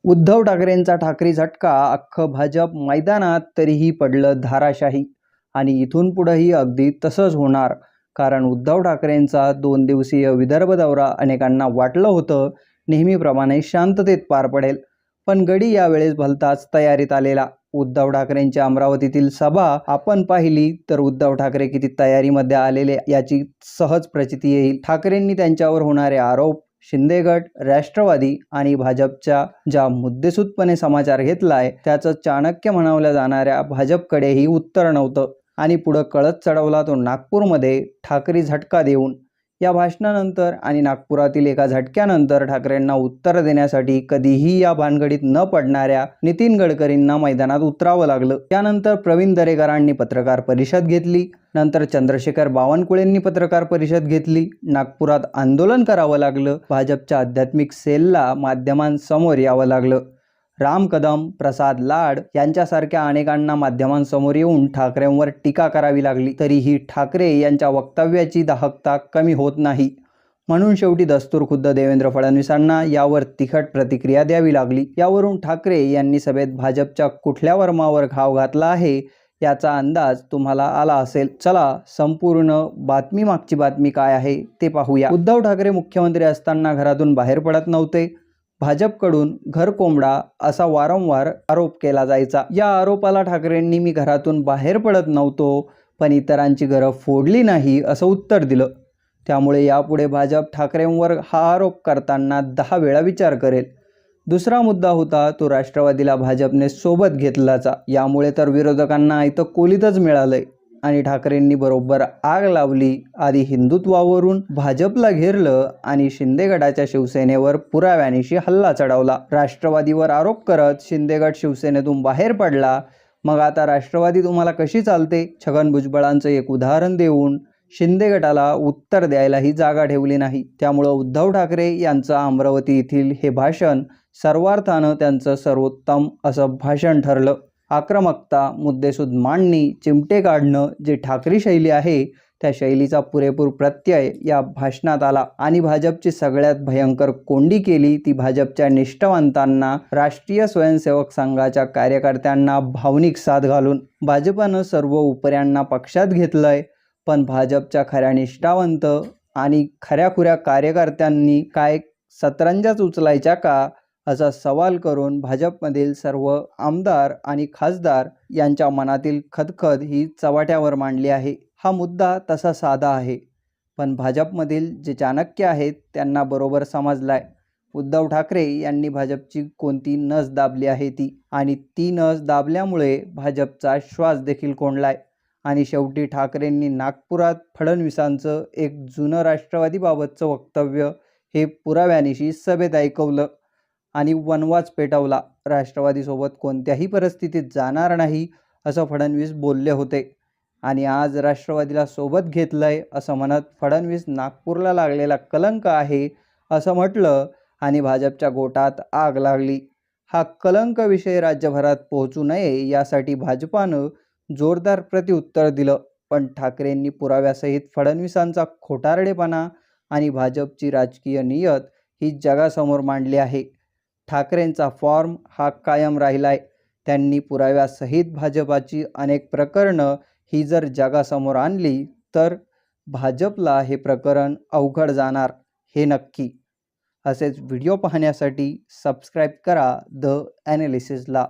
उद्धव ठाकरेंचा ठाकरी झटका, अख्खं भाजप मैदानात तरीही पडलं धाराशाही. आणि इथून पुढेही अगदी तसंच होणार. कारण उद्धव ठाकरेंचा 2 दिवसीय विदर्भ दौरा अनेकांना वाटलं होतं नेहमीप्रमाणे शांततेत पार पडेल, पण गडी यावेळेस भलताच तयारीत आलेला. उद्धव ठाकरेंची अमरावतीतील सभा आपण पाहिली तर उद्धव ठाकरे किती तयारीमध्ये आलेले याची सहज प्रचिती येईल. ठाकरेंनी त्यांच्यावर होणारे आरोप, शिंदे गट, राष्ट्रवादी आणि भाजपच्या ज्या मुद्देसूदपणे समाचार घेतलाय त्याचं चाणक्य म्हणावल्या जाणाऱ्या भाजपकडेही उत्तर नव्हतं. आणि पुढं कळत चढवला तो नागपूरमध्ये ठाकरी झटका देऊन. या भाषणानंतर आणि नागपुरातील एका झटक्यानंतर ठाकरेंना उत्तर देण्यासाठी कधीही या भानगडीत न पडणाऱ्या नितीन गडकरींना मैदानात उतरावं लागलं. त्यानंतर प्रवीण दरेकरांनी पत्रकार परिषद घेतली. नंतर चंद्रशेखर बावनकुळेंनी पत्रकार परिषद घेतली. नागपुरात आंदोलन करावं लागलं. भाजपच्या आध्यात्मिक सेलला माध्यमांसमोर यावं लागलं. राम कदम, प्रसाद लाड यांच्यासारख्या अनेकांना माध्यमांसमोर येऊन ठाकरेंवर टीका करावी लागली. तरीही ठाकरे यांच्या वक्तव्याची दाहकता कमी होत नाही. म्हणून शेवटी दस्तूरखुद्द देवेंद्र फडणवीसांना यावर तिखट प्रतिक्रिया द्यावी लागली. यावरून ठाकरे यांनी सभेत भाजपच्या कुठल्या वर्मावर घाव घातला आहे याचा अंदाज तुम्हाला आला असेल. चला संपूर्ण बातमी मागची बातमी काय आहे ते पाहूया. उद्धव ठाकरे मुख्यमंत्री असताना घरातून बाहेर पडत नव्हते. भाजपकडून घर कोंबडा असा वारंवार आरोप केला जायचा. या आरोपाला ठाकरेंनी मी घरातून बाहेर पडत नव्हतो पण इतरांची घरं फोडली नाही असं उत्तर दिलं. त्यामुळे यापुढे भाजप ठाकरेंवर हा आरोप करताना 10 वेळा विचार करेल. दुसरा मुद्दा होता तो राष्ट्रवादीला भाजपने सोबत घेतल्याचा. यामुळे तर विरोधकांना इथं कोलीतच मिळालंय आणि ठाकरेंनी बरोबर आग लावली. आधी हिंदुत्वावरून भाजपला घेरलं आणि शिंदे गटाच्या शिवसेनेवर पुराव्यानिशी हल्ला चढवला. राष्ट्रवादीवर आरोप करत शिंदे गट शिवसेनेतून बाहेर पडला. मग आता राष्ट्रवादी तुम्हाला कशी चालते? छगन भुजबळांचं एक उदाहरण देऊन शिंदे गटाला उत्तर द्यायलाही जागा ठेवली नाही. त्यामुळं उद्धव ठाकरे यांचं अमरावती येथील हे भाषण सर्वार्थानं त्यांचं सर्वोत्तम असं भाषण ठरलं. आक्रमकता, मुद्देसूद मांडणी, चिमटे काढणं जे ठाकरी शैली आहे त्या शैलीचा पुरेपूर प्रत्यय या भाषणात आला. आणि भाजपची सगळ्यात भयंकर कोंडी केली ती भाजपच्या निष्ठावंतांना, राष्ट्रीय स्वयंसेवक संघाच्या कार्यकर्त्यांना भावनिक साथ घालून. भाजपानं सर्व उपऱ्यांना पक्षात घेतलंय पण भाजपच्या खऱ्या निष्ठावंत आणि खऱ्याखुऱ्या कार्यकर्त्यांनी काय सतरंजाच उचलायच्या का असा सवाल करून भाजपमधील सर्व आमदार आणि खासदार यांच्या मनातील खदखद ही चव्हाट्यावर मांडली आहे. हा मुद्दा तसा साधा आहे पण भाजपमधील जे चाणक्य आहेत त्यांना बरोबर समजलाय. उद्धव ठाकरे यांनी भाजपची कोणती नस दाबली आहे ती, आणि ती नस दाबल्यामुळे भाजपचा श्वास देखील कोंडलाय. आणि शेवटी ठाकरेंनी नागपुरात फडणवीसांचं एक जुनं राष्ट्रवादीबाबतचं वक्तव्य हे पुराव्यानिशी सभेत ऐकवलं आणि वनवास पेटवला. राष्ट्रवादीसोबत कोणत्याही परिस्थितीत जाणार नाही असं फडणवीस बोलले होते आणि आज राष्ट्रवादीला सोबत घेतलंय असं म्हणत फडणवीस नागपूरला लागलेला कलंक आहे असं म्हटलं आणि भाजपच्या गोटात आग लागली. हा कलंक विषय राज्यभरात पोहोचू नये यासाठी भाजपानं जोरदार प्रत्युत्तर दिलं. पण ठाकरेंनी पुराव्यासहित फडणवीसांचा खोटारडेपणा आणि भाजपची राजकीय नियत ही जगासमोर मांडली आहे. ठाकरेंचा फॉर्म हा कायम राहिलाय. त्यांनी पुराव्यासहित भाजपाची अनेक प्रकरणं ही जर जगासमोर आणली तर भाजपला हे प्रकरण अवघड जाणार हे नक्की. असेच व्हिडिओ पाहण्यासाठी सबस्क्राईब करा द ॲनालिसिसला.